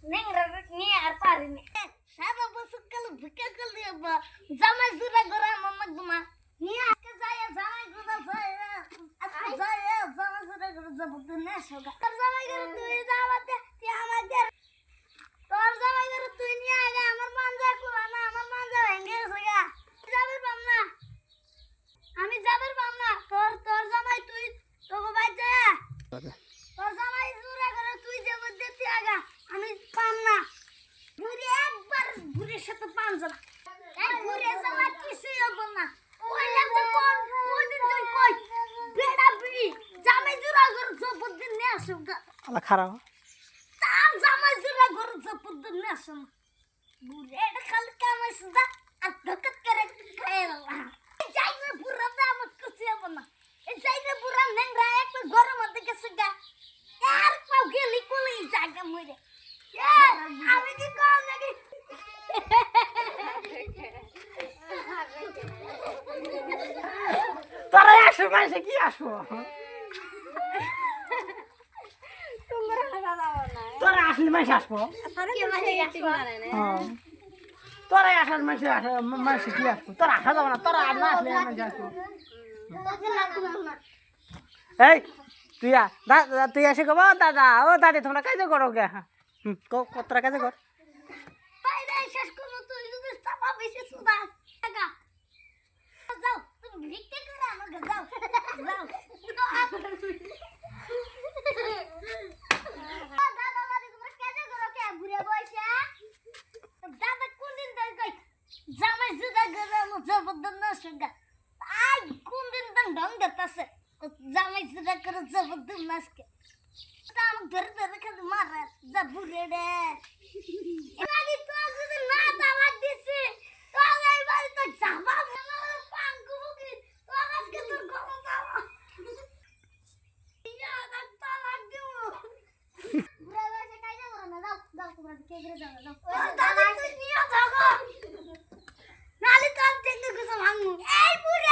নেংরা নিয়ে আর পারিনি সারা বছর কাল ভিক্ষা করলে জামাই জুরা করে আমার মাগমা নিয়ে আজকে যায় জামাই গুদা যায় আজকে যায় জামাই জুরা করে যাবো তো না সোগা তোর জামাই করে তুই যাওয়াতে তুই আমাদের তোর জামাই করে তুই নিয়ে আগে আমার মানজা কোলা না আমার মানজা ভেঙে গেছে গা যাবে পাম না আমি যাবে পাম না তোর জামাই তুই তোকে বাইজা তোর জামাই জুরা করে তুই যাবে দিতে আগা আমি পাম না বুড়ি একবার বুড়ির সাথে পাম যাবে এই বুড়ি জামা কিছুই হবে না ওই লাগতে কোন দিন তুই কই বেড়া বুড়ি জামাই জুরা করে জবর দিন নিয়ে আসুক গা আলা খারাপ তার জামাই জুরা করে জবর দিন নিয়ে আসুক বুড়ি এটা খালি কামাই সুদা আর ধকত করে খায় না যাই না বুড়া দা আমার কিছু হবে না এই যাই না বুড়া নেংরা একটা গরম মধ্যে গেছে গা আর পাও গেলি কোলি জায়গা মরে আমি কি কম নাকি তোরা আসো মাসে কি আসো তোরা আসলে মাসে আসবো তোরা আসার মাসে মাসে কি আসবো তোরা আসা যাবো না তোরা আর না আসলে মাসে আসবো এই তুই এসে কব দাদা ও দাদি তোমরা কাজে করো গে তোরা কাজে কর বাইরে শেষ করো তুই যদি চাপা বেশি সুদা টাকা যাও তুমি ভিক্ষা করে আমাকে যাও দাদা দাদি তোমরা কাজে করো কে বুড়ে বয়সে দাদা কোন দিন তাই কই জামাই জুদা করে আমার জবরদস্ত না সুগা আই কোন দিন তান ঢং দেখতাছে জামাই জুদা করে জবরদস্ত নাচকে আমার ধরে ধরে খালি মারে যা বুড়ে রে এবারে তো যদি না তালাক দিছি তো এই বাড়ি তো যাবা না পাঙ্কু বুকি তো আজকে তোর ঘরে যাবো ইয়া দাঁত তালাক দিব বুড়া বয়সে কাজে করো না যাও তোমরা কে করে যাও দাদা তুই নিয়ে যাও নালে তো আমি দেখতে কিছু ভাঙু এই বুড়ি